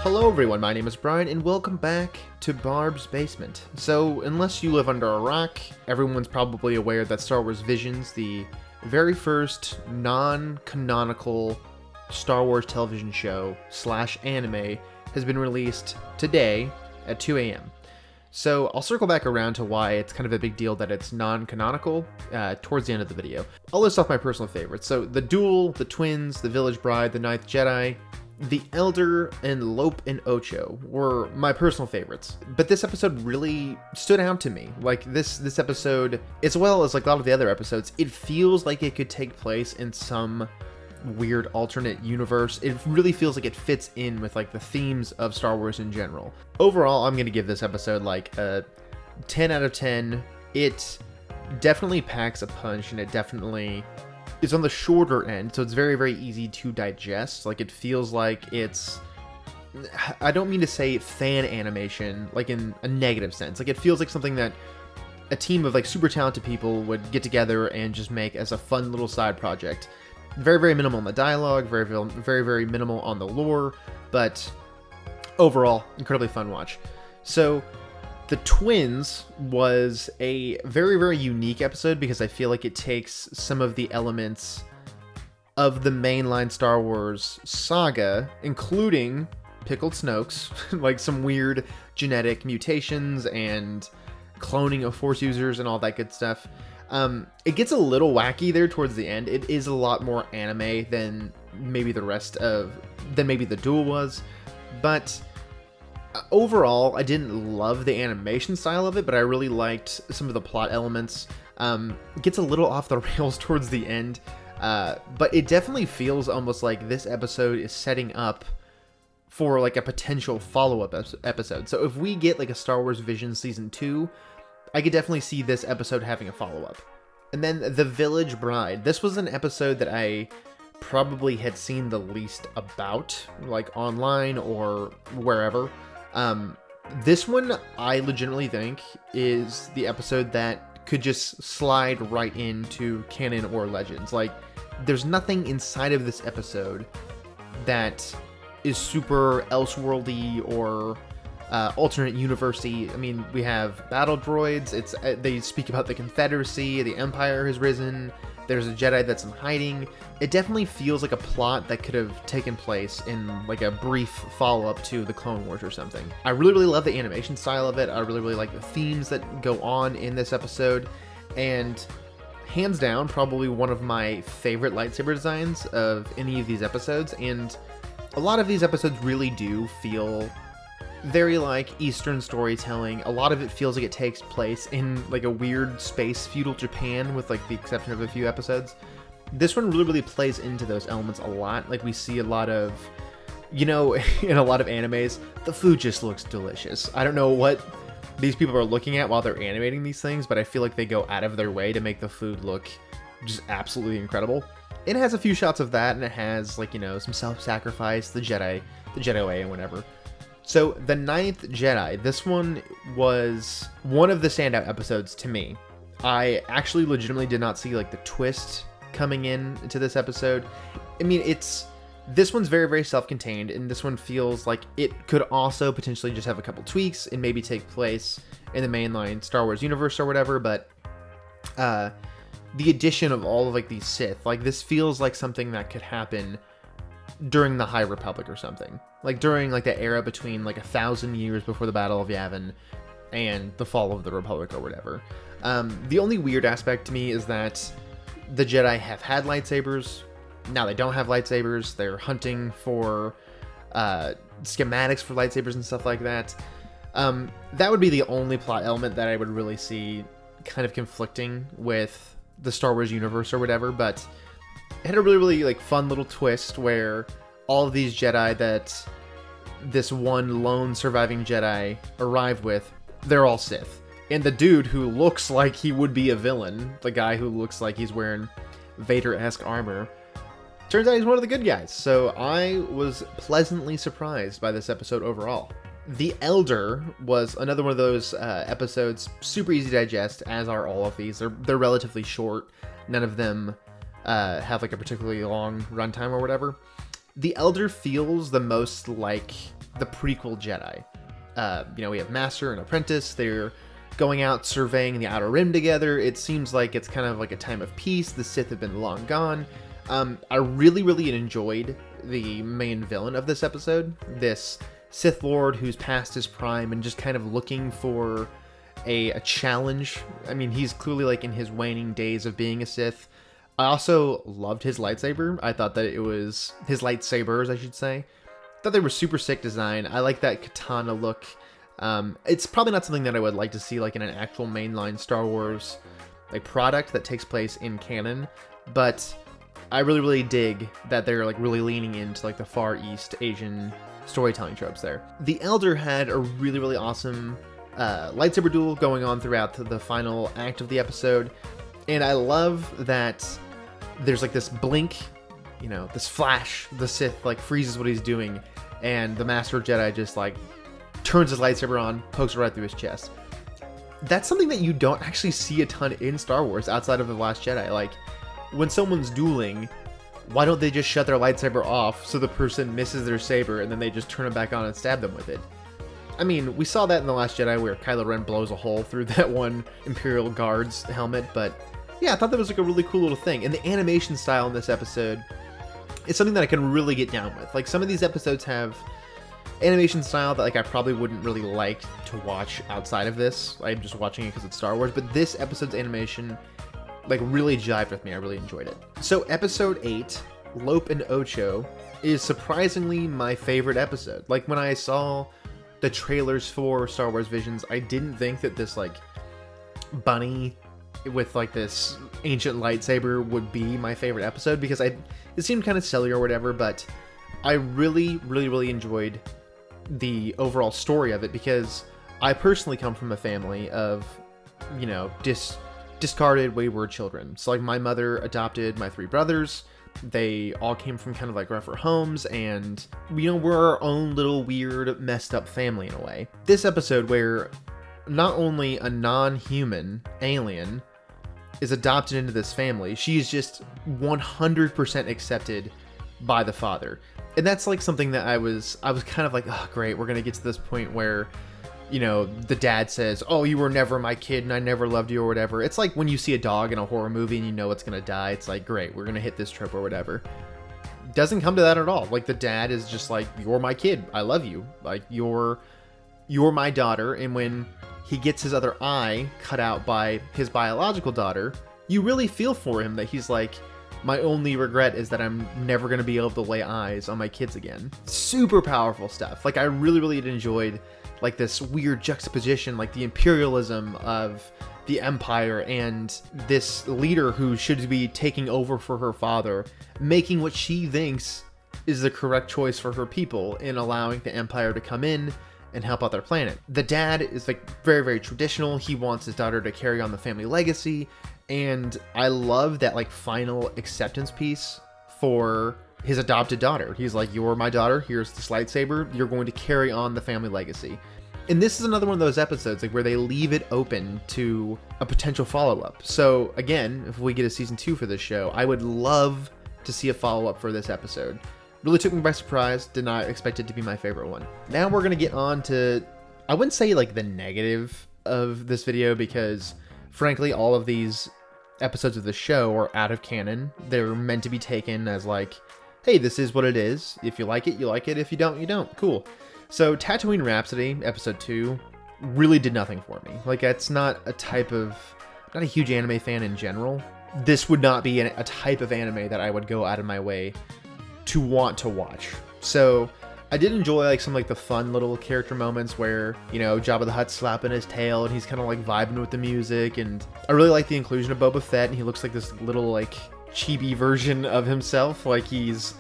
Hello everyone, my name is Brian, and welcome back to Barb's Basement. So, unless you live under a rock, everyone's probably aware that Star Wars Visions, the very first non-canonical Star Wars television show / anime, has been released today at 2 a.m. So, I'll circle back around to why it's kind of a big deal that it's non-canonical towards the end of the video. I'll list off my personal favorites. So, The Duel, The Twins, The Village Bride, The Ninth Jedi, The Elder, and Lope and Ocho were my personal favorites, but this episode really stood out to me. Like, this episode, as well as like a lot of the other episodes, it feels like it could take place in some weird alternate universe. It really feels like it fits in with like the themes of Star Wars in general. Overall, I'm gonna give this episode like a 10 out of 10. It definitely packs a punch, and it definitely is on the shorter end, so it's very, very easy to digest. Like, it feels like it's, I don't mean to say fan animation, like in a negative sense. Like, it feels like something that a team of like super talented people would get together and just make as a fun little side project. Very, very minimal on the dialogue, very, very, very minimal on the lore, but overall, incredibly fun watch. So, The Twins was a very, very unique episode because I feel like it takes some of the elements of the mainline Star Wars saga, including pickled Snokes, like some weird genetic mutations and cloning of Force users and all that good stuff. It gets a little wacky there towards the end. It is a lot more anime than maybe The Duel was, but overall, I didn't love the animation style of it, but I really liked some of the plot elements. It gets a little off the rails towards the end, but it definitely feels almost like this episode is setting up for like a potential follow-up episode. So if we get like a Star Wars Visions Season 2, I could definitely see this episode having a follow-up. And then The Village Bride. This was an episode that I probably had seen the least about, like online or wherever. This one, I legitimately think, is the episode that could just slide right into canon or legends. Like, there's nothing inside of this episode that is super elseworldy or alternate universe-y. I mean, we have battle droids. They speak about the Confederacy, the Empire has risen. There's a Jedi that's in hiding. It definitely feels like a plot that could have taken place in like a brief follow-up to the Clone Wars or something. I really, really love the animation style of it. I really, really like the themes that go on in this episode. And hands down, probably one of my favorite lightsaber designs of any of these episodes. And a lot of these episodes really do feel very like Eastern storytelling. A lot of it feels like it takes place in like a weird space feudal Japan, with like the exception of a few episodes. This one really, really plays into those elements a lot. Like, we see a lot of, you know, in a lot of animes, the food just looks delicious. I don't know what these people are looking at while they're animating these things, but I feel like they go out of their way to make the food look just absolutely incredible. It has a few shots of that, and it has, like, you know, some self-sacrifice, the Jedi way and whatever. So, The Ninth Jedi, this one was one of the standout episodes to me. I actually legitimately did not see, like, the twist coming into this episode. I mean, this one's very, very self-contained, and this one feels like it could also potentially just have a couple tweaks and maybe take place in the mainline Star Wars universe or whatever, but the addition of all of, like, these Sith, like, this feels like something that could happen during the High Republic or something. Like, during, like, the era between, like, 1,000 years before the Battle of Yavin and the fall of the Republic or whatever. The only weird aspect to me is that the Jedi have had lightsabers. Now they don't have lightsabers. They're hunting for schematics for lightsabers and stuff like that. That would be the only plot element that I would really see kind of conflicting with the Star Wars universe or whatever, but it had a really, really, like, fun little twist where all of these Jedi that this one lone surviving Jedi arrived with, they're all Sith. And the dude who looks like he would be a villain, the guy who looks like he's wearing Vader-esque armor, turns out he's one of the good guys. So I was pleasantly surprised by this episode overall. The Elder was another one of those episodes, super easy to digest, as are all of these. They're relatively short. None of them have like a particularly long runtime or whatever. The Elder feels the most like the prequel Jedi. We have Master and Apprentice. They're going out surveying the Outer Rim together. It seems like it's kind of like a time of peace. The Sith have been long gone. I really enjoyed the main villain of this episode, this Sith Lord who's past his prime and just kind of looking for a challenge. I mean, he's clearly like in his waning days of being a Sith. I also loved his lightsaber. I thought that it was his lightsabers, I should say. I thought they were super sick design. I like that katana look. It's probably not something that I would like to see like in an actual mainline Star Wars like product that takes place in canon, but I really dig that they're like really leaning into like the Far East Asian storytelling tropes there. The Elder had a really awesome lightsaber duel going on throughout the final act of the episode, and I love that there's like this blink, this flash. The Sith like freezes what he's doing, and the Master Jedi just like turns his lightsaber on, pokes it right through his chest. That's something that you don't actually see a ton in Star Wars outside of The Last Jedi. Like, when someone's dueling, why don't they just shut their lightsaber off so the person misses their saber and then they just turn it back on and stab them with it? I mean, we saw that in The Last Jedi where Kylo Ren blows a hole through that one Imperial Guard's helmet, but yeah, I thought that was like a really cool little thing. And the animation style in this episode is something that I can really get down with. Like, some of these episodes have animation style that like I probably wouldn't really like to watch outside of this. I'm just watching it because it's Star Wars, but this episode's animation like really jived with me. I really enjoyed it. So episode 8, Lope and Ocho, is surprisingly my favorite episode. Like, when I saw the trailers for Star Wars Visions, I didn't think that this like bunny with like this ancient lightsaber would be my favorite episode, because it seemed kind of silly or whatever, but I really enjoyed the overall story of it, because I personally come from a family of, discarded, wayward children. So like, my mother adopted my 3 brothers. They all came from kind of like rougher homes, and we're our own little weird, messed up family in a way. This episode, where not only a non-human alien is adopted into this family, she's just 100% accepted by the father. And that's like something that I was kind of like, oh great, we're gonna get to this point where, the dad says, oh, you were never my kid and I never loved you or whatever. It's like when you see a dog in a horror movie and you know it's gonna die. It's like, great, we're gonna hit this trope or whatever. Doesn't come to that at all. Like, the dad is just like, you're my kid, I love you, like you're my daughter. And when he gets his other eye cut out by his biological daughter, you really feel for him, that he's like, my only regret is that I'm never going to be able to lay eyes on my kids again. Super powerful stuff. Like, I really enjoyed like this weird juxtaposition, like the imperialism of the Empire and this leader who should be taking over for her father, making what she thinks is the correct choice for her people in allowing the Empire to come in and help out their planet. The dad is like very traditional. He wants his daughter to carry on the family legacy, and I love that like final acceptance piece for his adopted daughter. He's like, you're my daughter, here's this lightsaber, you're going to carry on the family legacy. And this is another one of those episodes like where they leave it open to a potential follow-up. So again, if we get a season 2 for this show, I would love to see a follow-up for this episode. Really took me by surprise, did not expect it to be my favorite one. Now we're going to get on to, I wouldn't say like the negative of this video, because frankly all of these episodes of the show are out of canon. They're meant to be taken as like, hey, this is what it is. If you like it, you like it. If you don't, you don't. Cool. So Tatooine Rhapsody, episode 2, really did nothing for me. Like, that's not a type of, I'm not a huge anime fan in general. This would not be a type of anime that I would go out of my way to want to watch. So I did enjoy like some like the fun little character moments where, Jabba the Hutt's slapping his tail and he's kind of like vibing with the music, and I really like the inclusion of Boba Fett, and he looks like this little like chibi version of himself. Like, he's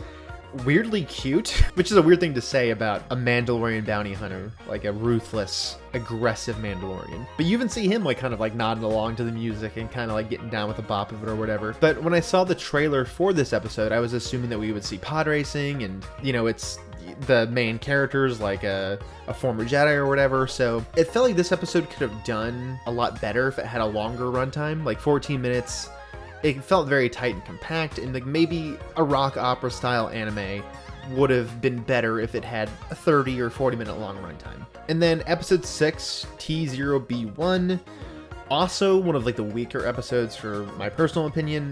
weirdly cute, which is a weird thing to say about a Mandalorian bounty hunter, like a ruthless, aggressive Mandalorian. But you even see him like kind of like nodding along to the music and kind of like getting down with the bop of it or whatever. But when I saw the trailer for this episode, I was assuming that we would see pod racing, and it's the main characters like a former Jedi or whatever. So it felt like this episode could have done a lot better if it had a longer runtime, like 14 minutes. it felt very tight and compact, and like maybe a rock opera style anime would have been better if it had a 30 or 40 minute long runtime. And then episode 6, T0B1, also one of like the weaker episodes for my personal opinion.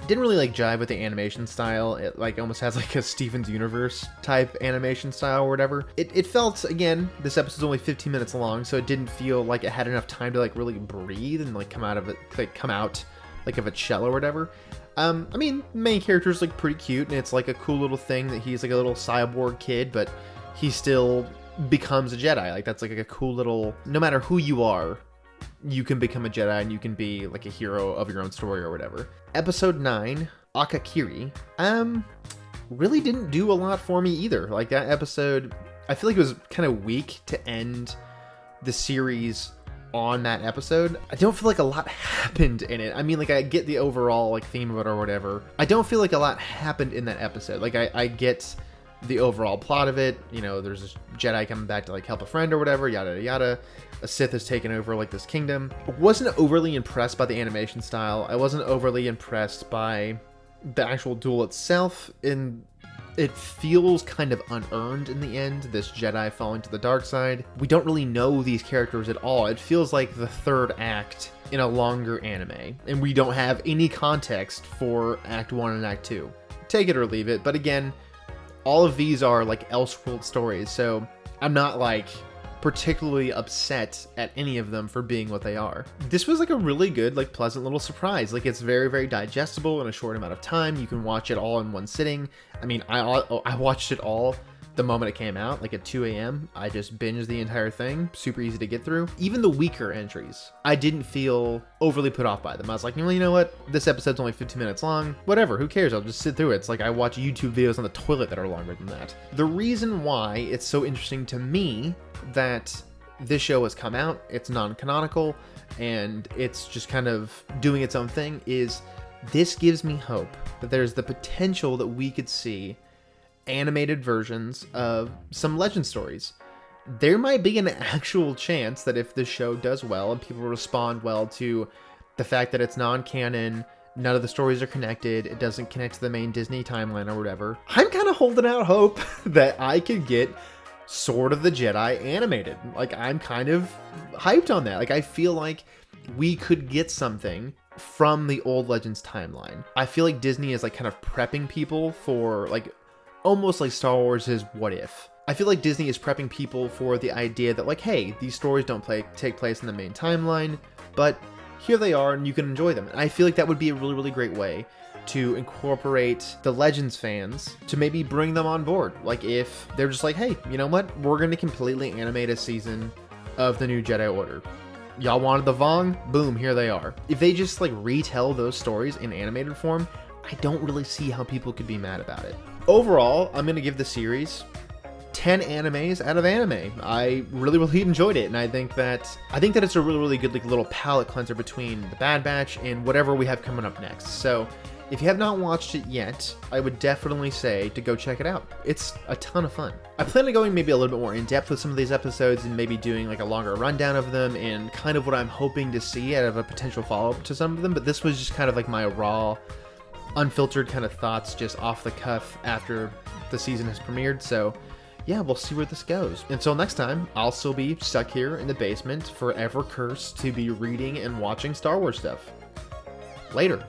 Didn't really like jive with the animation style. It like almost has like a Steven's Universe type animation style or whatever. It felt, again, this episode's only 15 minutes long, so it didn't feel like it had enough time to like really breathe and like come out of its shell or whatever. I mean, the main character's like pretty cute, and it's like a cool little thing that he's like a little cyborg kid, but he still becomes a Jedi. Like that's like a cool little, no matter who you are, you can become a Jedi and you can be like a hero of your own story or whatever. Episode 9, Akakiri, really didn't do a lot for me either. Like that episode, I feel like it was kind of weak to end the series on that episode. I don't feel like a lot happened in it. I mean, like, I get the overall like theme of it or whatever. I don't feel like a lot happened in that episode. Like I get the overall plot of it. You know, there's this Jedi coming back to like help a friend or whatever, yada yada. A Sith has taken over like this kingdom. I wasn't overly impressed by the animation style. I wasn't overly impressed by the actual duel itself. It feels kind of unearned in the end, this Jedi falling to the dark side. We don't really know these characters at all. It feels like the third act in a longer anime, and we don't have any context for Act 1 and Act 2. Take it or leave it, but again, all of these are like Elseworld stories, so I'm not like particularly upset at any of them for being what they are. This was like a really good, like pleasant little surprise. Like it's very, very digestible in a short amount of time. You can watch it all in one sitting. I mean, I watched it all the moment it came out, like at 2 a.m. I just binged the entire thing. Super easy to get through. Even the weaker entries, I didn't feel overly put off by them. I was like, well, you know what? This episode's only 15 minutes long. Whatever, who cares? I'll just sit through it. It's like I watch YouTube videos on the toilet that are longer than that. The reason why it's so interesting to me that this show has come out, it's non-canonical, and it's just kind of doing its own thing, is this gives me hope that there's the potential that we could see animated versions of some legend stories. There might be an actual chance that if this show does well and people respond well to the fact that it's non-canon, none of the stories are connected, it doesn't connect to the main Disney timeline or whatever, I'm kind of holding out hope that I could get Sword of the Jedi animated. Like, I'm kind of hyped on that. Like, I feel like we could get something from the old Legends timeline. I feel like Disney is like kind of prepping people for like almost like Star Wars is What If. I feel like Disney is prepping people for the idea that like, hey, these stories don't take place in the main timeline, but here they are and you can enjoy them. And I feel like that would be a really, really great way to incorporate the Legends fans, to maybe bring them on board. Like if they're just like, hey, you know what? We're going to completely animate a season of the new Jedi Order. Y'all wanted the Vong? Boom, here they are. If they just like retell those stories in animated form, I don't really see how people could be mad about it. Overall, I'm going to give the series 10 animes out of anime. I really, really enjoyed it, and I think that it's a really, really good like little palate cleanser between the Bad Batch and whatever we have coming up next. So if you have not watched it yet, I would definitely say to go check it out. It's a ton of fun. I plan on going maybe a little bit more in depth with some of these episodes and maybe doing like a longer rundown of them and kind of what I'm hoping to see out of a potential follow-up to some of them, but this was just kind of like my raw, unfiltered kind of thoughts just off the cuff after the season has premiered. So yeah, we'll see where this goes. Until next time, I'll still be stuck here in the basement, forever cursed to be reading and watching Star Wars stuff. Later.